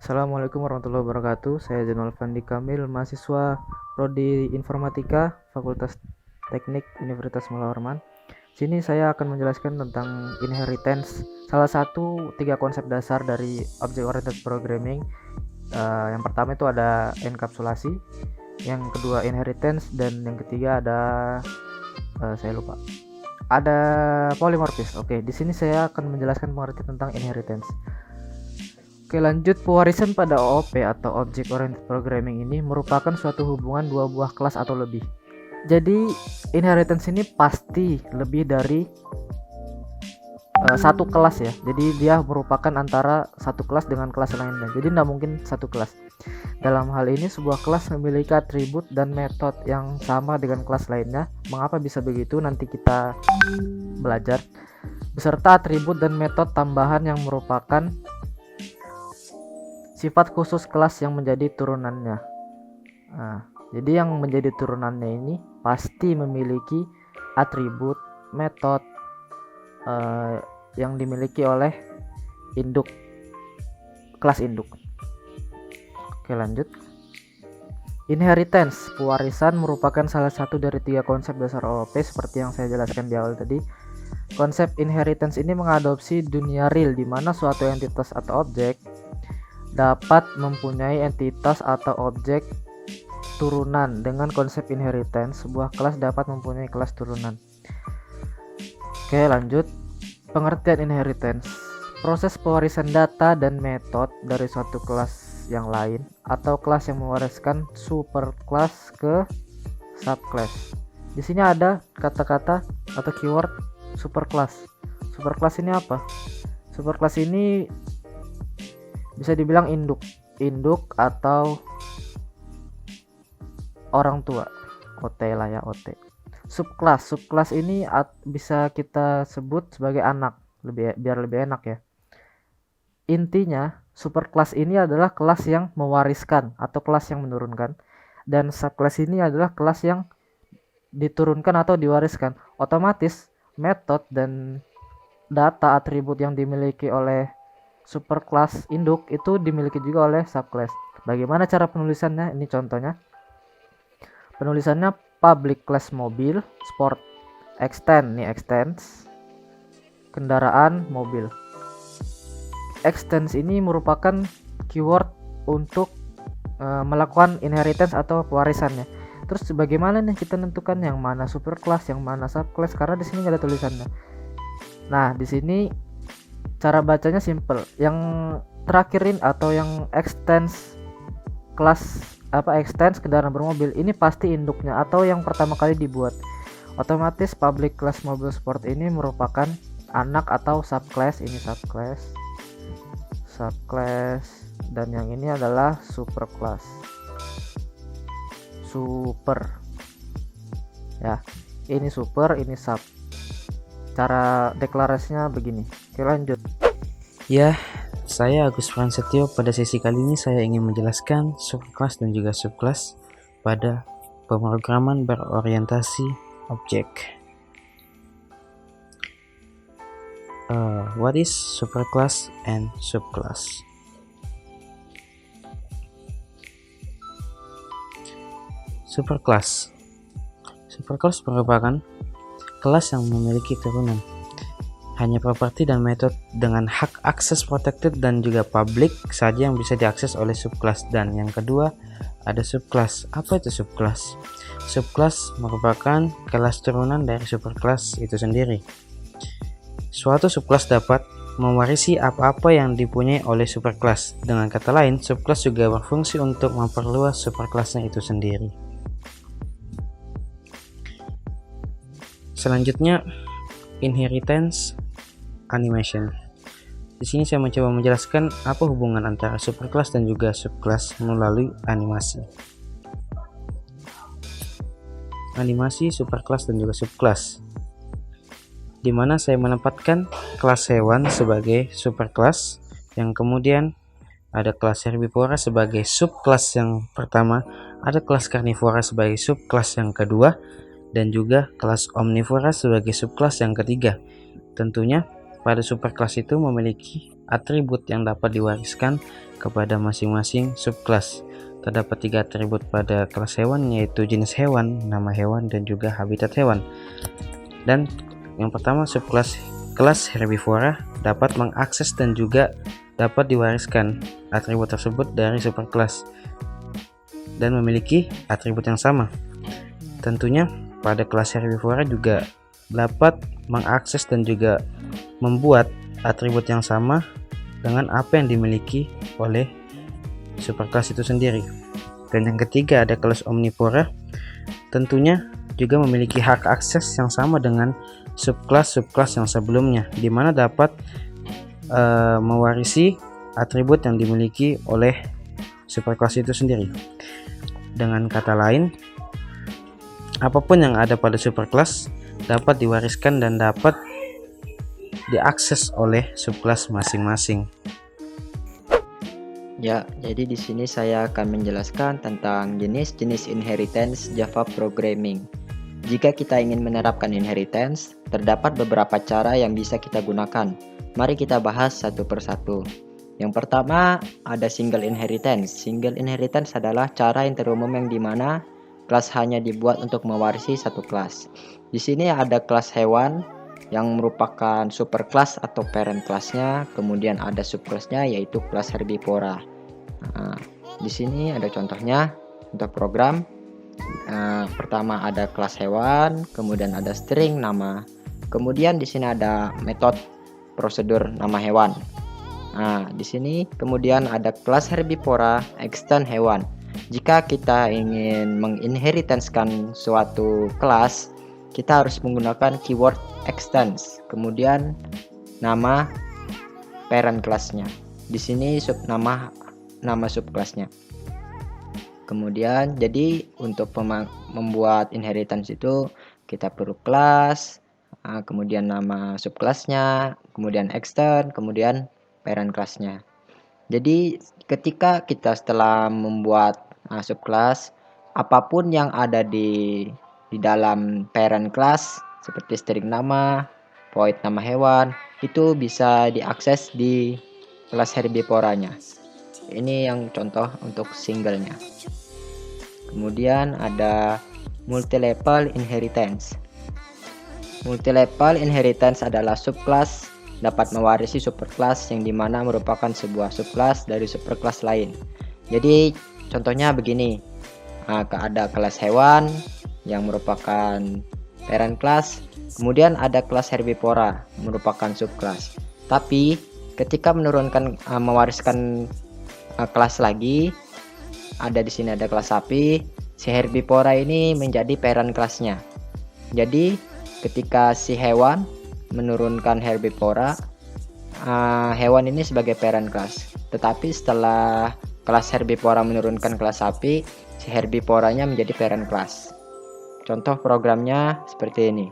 Assalamualaikum warahmatullahi wabarakatuh. Saya Zainal Fandi Kamil, mahasiswa Prodi Informatika, Fakultas Teknik Universitas Muhammad Warman. Sini saya akan menjelaskan tentang inheritance, salah satu tiga konsep dasar dari Object Oriented Programming. Yang pertama itu ada enkapsulasi, yang kedua inheritance, dan yang ketiga ada saya lupa. Ada polymorphism. Oke, di sini saya akan menjelaskan pengertian tentang inheritance. Oke, lanjut. Pewarisan pada OOP atau Object Oriented Programming ini merupakan suatu hubungan dua buah kelas atau lebih. Jadi inheritance ini pasti lebih dari satu kelas ya. Jadi dia merupakan antara satu kelas dengan kelas lainnya. Jadi tidak mungkin satu kelas. Dalam hal ini sebuah kelas memiliki atribut dan metode yang sama dengan kelas lainnya. Mengapa bisa begitu? Nanti kita belajar. Beserta atribut dan metode tambahan yang merupakan sifat khusus kelas yang menjadi turunannya. Jadi yang menjadi turunannya ini pasti memiliki atribut, metode yang dimiliki oleh induk, kelas induk. Oke, lanjut. Inheritance, pewarisan merupakan salah satu dari tiga konsep dasar OOP seperti yang saya jelaskan di awal tadi. Konsep inheritance ini mengadopsi dunia real di mana suatu entitas atau objek dapat mempunyai entitas atau objek turunan. Dengan konsep inheritance, sebuah kelas dapat mempunyai kelas turunan. Oke, lanjut. Pengertian inheritance, proses pewarisan data dan metode dari suatu kelas yang lain atau kelas yang mewariskan superclass ke subclass. Di sini ada kata-kata atau keyword superclass. Superclass ini apa? Superclass ini bisa dibilang induk atau orang tua, OT lah ya, OT. Subclass ini bisa kita sebut sebagai anak, biar lebih enak ya. Intinya superclass ini adalah kelas yang mewariskan atau kelas yang menurunkan, dan subclass ini adalah kelas yang diturunkan atau diwariskan. Otomatis metode dan data atribut yang dimiliki oleh superclass induk itu dimiliki juga oleh subclass. Bagaimana cara penulisannya? Ini contohnya. Penulisannya public class mobil, sport, extends, kendaraan mobil. Extends ini merupakan keyword untuk melakukan inheritance atau pewarisannya. Terus bagaimana nih kita menentukan yang mana superclass, yang mana subclass? Karena di sini nggak ada tulisannya. Nah, di sini cara bacanya simple. Yang terakhirin atau yang extends kelas extends kendaraan bermobil ini pasti induknya atau yang pertama kali dibuat. Otomatis public class mobil sport ini merupakan anak atau subclass. Ini subclass, dan yang ini adalah superclass. Super ya, ini super, ini sub. Cara deklarasinya begini. Oke, lanjut. Ya, saya Agus Prasetyo. Pada sesi kali ini saya ingin menjelaskan superclass dan juga subclass pada pemrograman berorientasi objek. What is superclass and subclass? Superclass merupakan kelas yang memiliki turunan. Hanya properti dan metode dengan hak akses protected dan juga public saja yang bisa diakses oleh subclass. Dan yang kedua ada subclass. Apa itu subclass? Subclass merupakan kelas turunan dari superclass itu sendiri. Suatu subclass dapat mewarisi apa-apa yang dipunyai oleh superclass. Dengan kata lain, subclass juga berfungsi untuk memperluas superclassnya itu sendiri. Selanjutnya, inheritance animation. Di sini saya mencoba menjelaskan apa hubungan antara superclass dan juga subclass melalui animasi. Animasi superclass dan juga subclass, di mana saya menempatkan kelas hewan sebagai superclass, yang kemudian ada kelas herbivora sebagai subclass yang pertama, ada kelas karnivora sebagai subclass yang kedua, dan juga kelas omnivora sebagai subclass yang ketiga. Tentunya pada superkelas itu memiliki atribut yang dapat diwariskan kepada masing-masing subkelas. Terdapat 3 atribut pada kelas hewan, yaitu jenis hewan, nama hewan, dan juga habitat hewan. Dan yang pertama, subkelas kelas herbivora dapat mengakses dan juga dapat diwariskan atribut tersebut dari superkelas dan memiliki atribut yang sama. Tentunya pada kelas herbivora juga dapat mengakses dan juga membuat atribut yang sama dengan apa yang dimiliki oleh superkelas itu sendiri. Dan yang ketiga ada kelas omnivora, tentunya juga memiliki hak akses yang sama dengan subkelas yang sebelumnya, di mana dapat mewarisi atribut yang dimiliki oleh superkelas itu sendiri. Dengan kata lain, apapun yang ada pada superkelas dapat diwariskan dan dapat diakses oleh subkelas masing-masing. Ya, jadi di sini saya akan menjelaskan tentang jenis-jenis inheritance Java programming. Jika kita ingin menerapkan inheritance, terdapat beberapa cara yang bisa kita gunakan. Mari kita bahas satu persatu. Yang pertama, ada single inheritance. Single inheritance adalah cara yang terumum yang dimana kelas hanya dibuat untuk mewarisi satu kelas. Di sini ada kelas hewan yang merupakan superkelas atau parent kelasnya, kemudian ada subkelasnya yaitu kelas herbivora. Nah, di sini ada contohnya untuk program. Pertama ada kelas hewan, kemudian ada string nama, kemudian di sini ada metode prosedur nama hewan. Nah, di sini kemudian ada kelas herbivora, extend hewan. Jika kita ingin menginheritanskan suatu kelas, kita harus menggunakan keyword extends, kemudian nama parent kelasnya. Di sini nama subkelasnya. Kemudian jadi untuk membuat inheritance itu kita perlu kelas, kemudian nama subkelasnya, kemudian extend, kemudian parent kelasnya. Jadi ketika kita setelah membuat subkelas, apapun yang ada di dalam parent class seperti string nama, void nama hewan, itu bisa diakses di kelas herbivoranya. Ini yang contoh untuk singlenya. Kemudian ada multi-level inheritance. Multi-level inheritance adalah subkelas dapat mewarisi superkelas yang dimana merupakan sebuah subkelas dari superkelas lain. Jadi contohnya begini, ada kelas hewan yang merupakan parent class, kemudian ada kelas herbivora merupakan subkelas. Tapi ketika mewariskan kelas lagi, ada di sini ada kelas sapi, si herbivora ini menjadi parent kelasnya. Jadi ketika si hewan menurunkan herbivora, hewan ini sebagai parent class. Tetapi setelah kelas herbivora menurunkan kelas sapi, si herbivoranya menjadi parent class. Contoh programnya seperti ini.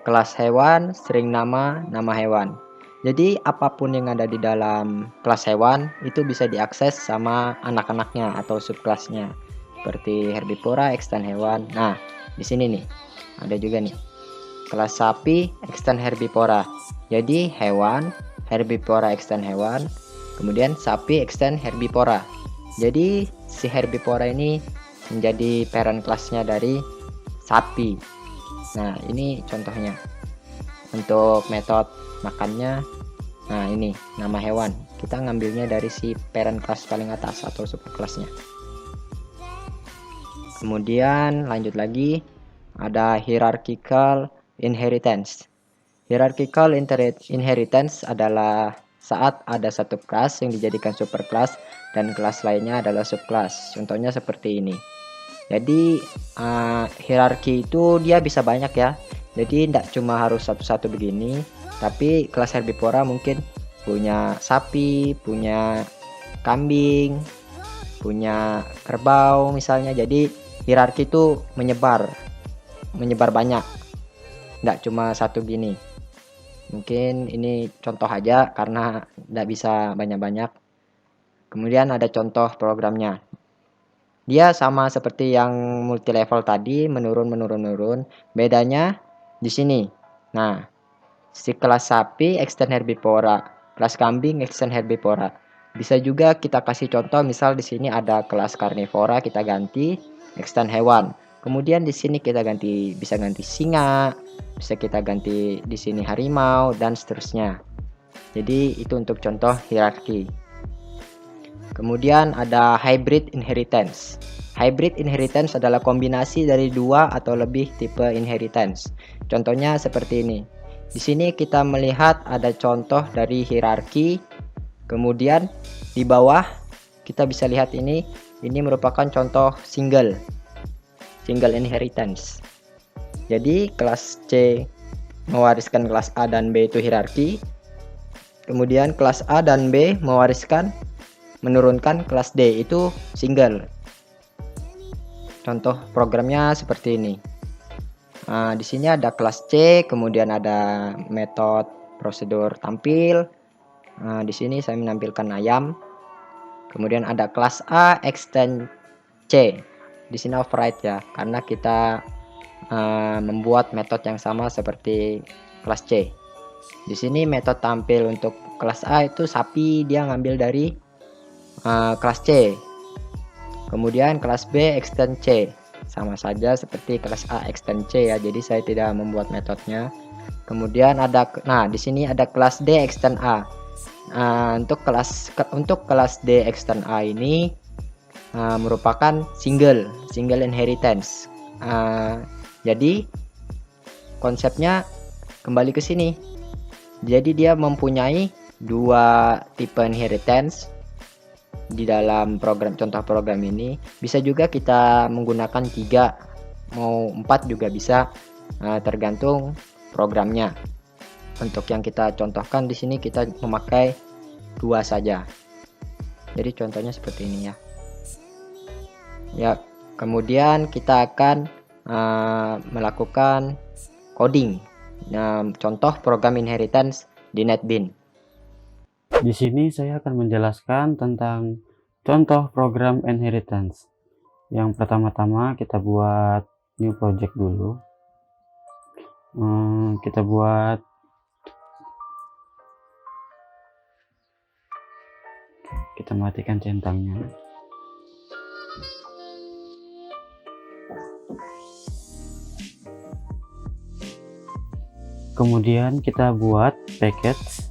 Kelas hewan, string nama, nama hewan. Jadi apapun yang ada di dalam kelas hewan itu bisa diakses sama anak-anaknya atau subkelasnya. Seperti herbivora, extend hewan. Nah, di sini nih ada juga nih. Kelas sapi, extend herbivora. Jadi hewan, herbivora extend hewan, kemudian sapi extend herbivora. Jadi si herbivora ini menjadi parent kelasnya dari sapi. Nah, ini contohnya. Untuk metode makannya, nah ini nama hewan. Kita ngambilnya dari si parent kelas paling atas atau superkelasnya. Kemudian lanjut lagi, ada hierarchical inheritance. Hierarchical inheritance adalah saat ada satu kelas yang dijadikan superkelas dan kelas lainnya adalah subkelas. Contohnya seperti ini. Jadi hierarki itu dia bisa banyak ya. Jadi tidak cuma harus satu-satu begini, tapi kelas herbivora mungkin punya sapi, punya kambing, punya kerbau misalnya. Jadi hierarki itu menyebar banyak, tidak cuma satu gini. Mungkin ini contoh aja karena tidak bisa banyak-banyak. Kemudian ada contoh programnya. Dia sama seperti yang multi level tadi, menurun. Bedanya di sini. Nah, Si kelas sapi extend herbivora, kelas kambing extend herbivora. Bisa juga kita kasih contoh, misal di sini ada kelas karnivora, kita ganti extend hewan. Kemudian di sini kita ganti, bisa ganti singa, bisa kita ganti di sini harimau dan seterusnya. Jadi itu untuk contoh hierarki. Kemudian ada hybrid inheritance. Hybrid inheritance adalah kombinasi dari dua atau lebih tipe inheritance. Contohnya seperti ini. Di sini kita melihat ada contoh dari hierarki. Kemudian di bawah kita bisa lihat ini merupakan contoh single inheritance. Jadi kelas C mewariskan kelas A dan B itu hierarki. Kemudian kelas A dan B menurunkan kelas D itu single. Contoh programnya seperti ini. Nah, di sini ada kelas C, kemudian ada metode prosedur tampil. Nah, di sini saya menampilkan ayam. Kemudian ada kelas A extend C. Di sini override ya, karena kita membuat metode yang sama seperti kelas C. Di sini metode tampil untuk kelas A itu sapi, dia ngambil dari kelas C. Kemudian kelas B extend C, sama saja seperti kelas A extend C ya, jadi saya tidak membuat metodenya. Kemudian di sini ada kelas D extend A. Untuk kelas D extend A ini merupakan single inheritance. Jadi konsepnya kembali ke sini. Jadi dia mempunyai dua tipe inheritance di dalam contoh program ini. Bisa juga kita menggunakan 3, mau 4 juga bisa, tergantung programnya. Untuk yang kita contohkan di sini kita memakai 2 saja. Jadi contohnya seperti ini ya. Ya, kemudian kita akan melakukan coding. Contoh program inheritance di NetBeans. Di sini saya akan menjelaskan tentang contoh program inheritance. Yang pertama-tama kita buat new project dulu. Kita matikan centangnya. Kemudian kita buat package.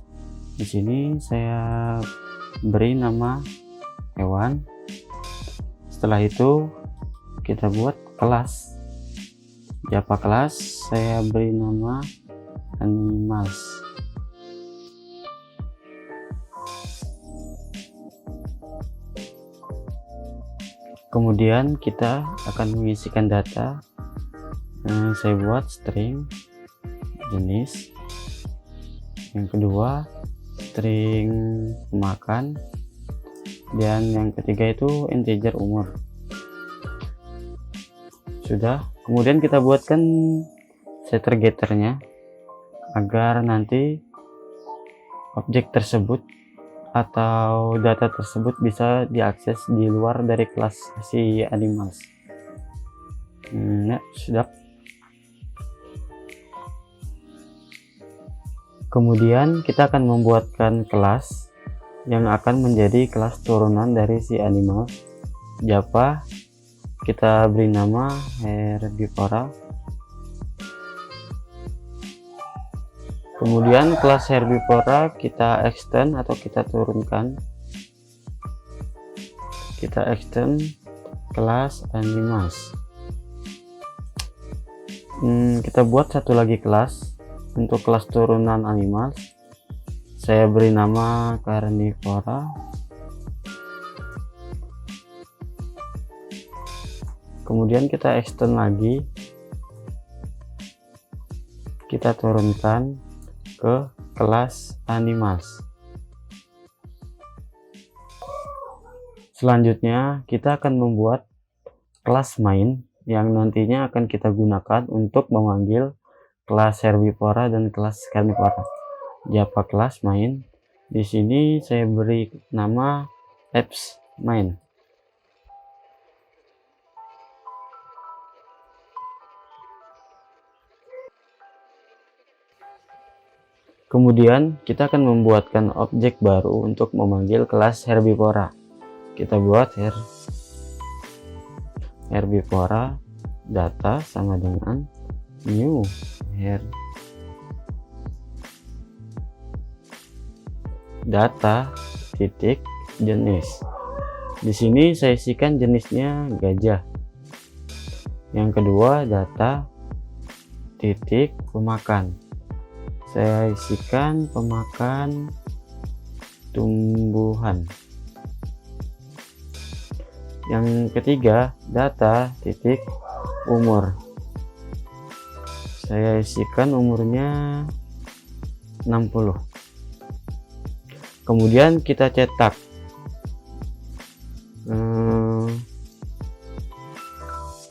Di sini saya beri nama hewan. Setelah itu kita buat kelas. Java kelas saya beri nama animals. Kemudian kita akan mengisikan data. Saya buat string jenis. Yang kedua string makan, dan yang ketiga itu integer umur. Sudah. Kemudian kita buatkan setter getternya agar nanti objek tersebut atau data tersebut bisa diakses di luar dari kelas si animals. Ya, sudah. Kemudian kita akan membuatkan kelas yang akan menjadi kelas turunan dari si animal. Java kita beri nama herbivora. Kemudian kelas herbivora kita extend atau kita turunkan. Kita extend kelas animals. Kita buat satu lagi kelas untuk kelas turunan animals. Saya beri nama carnivora. Kemudian kita extend lagi, kita turunkan ke kelas animals. Selanjutnya kita akan membuat kelas main yang nantinya akan kita gunakan untuk memanggil kelas herbivora dan kelas carnivora. Java kelas main. Di sini saya beri nama apps main. Kemudian kita akan membuatkan objek baru untuk memanggil kelas Herbivora. Kita buat Herbivora data sama dengan new data titik jenis. Di sini saya isikan jenisnya gajah. Yang kedua data titik pemakan. Saya isikan pemakan tumbuhan. Yang ketiga data titik umur. Saya isikan umurnya 60. Kemudian kita cetak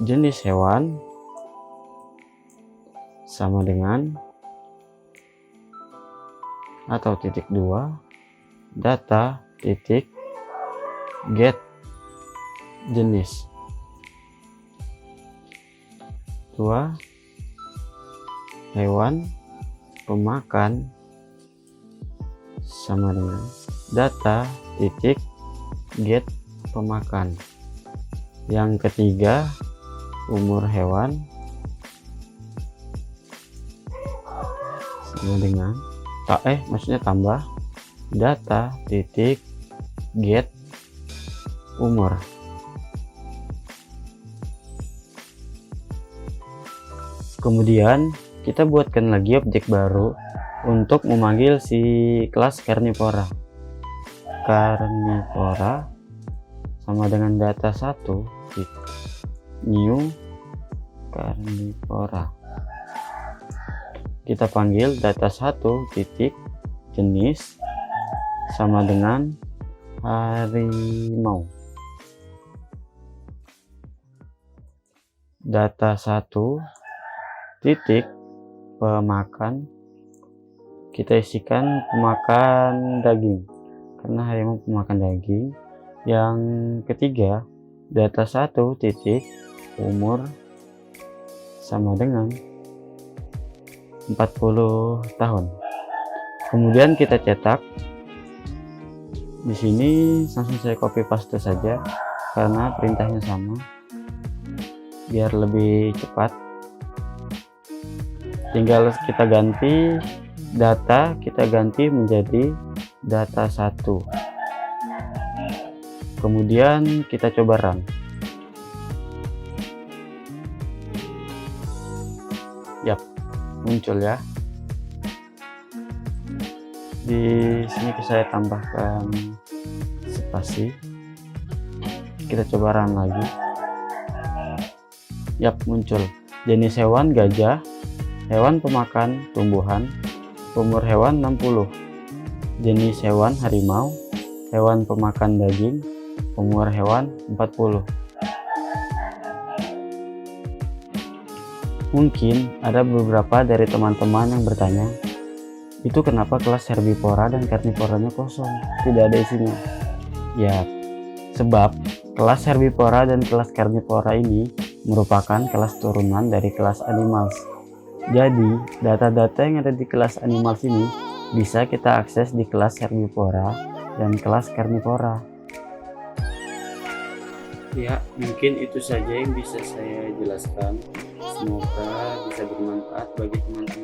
jenis hewan sama dengan atau titik 2 data titik get jenis 2 hewan pemakan sama dengan data titik get pemakan. Yang ketiga umur hewan sama dengan maksudnya tambah data titik get umur. Kemudian kita buatkan lagi objek baru untuk memanggil si kelas Carnivora. Carnivora sama dengan data 1 new Carnivora. Kita panggil data 1 titik jenis sama dengan harimau. Data 1 titik pemakan, kita isikan pemakan daging karena harimau pemakan daging. Yang ketiga data 1 titik umur sama dengan 40 tahun. Kemudian kita cetak. Di sini langsung saya copy paste saja karena perintahnya sama biar lebih cepat. Tinggal kita ganti data, kita ganti menjadi data 1. Kemudian kita coba run. Yap, muncul ya. Di sini saya tambahkan spasi. Kita coba run lagi. Yap, muncul. Jenis hewan gajah, hewan pemakan tumbuhan, umur hewan 60. Jenis hewan harimau, hewan pemakan daging, umur hewan 40. Mungkin ada beberapa dari teman-teman yang bertanya, itu kenapa kelas Herbivora dan Carnivoranya kosong, tidak ada isinya? Ya, sebab kelas Herbivora dan kelas Carnivora ini merupakan kelas turunan dari kelas Animals. Jadi, data-data yang ada di kelas Animals ini bisa kita akses di kelas Herbivora dan kelas Carnivora. Ya, mungkin itu saja yang bisa saya jelaskan. Semoga bisa bermanfaat bagi teman-teman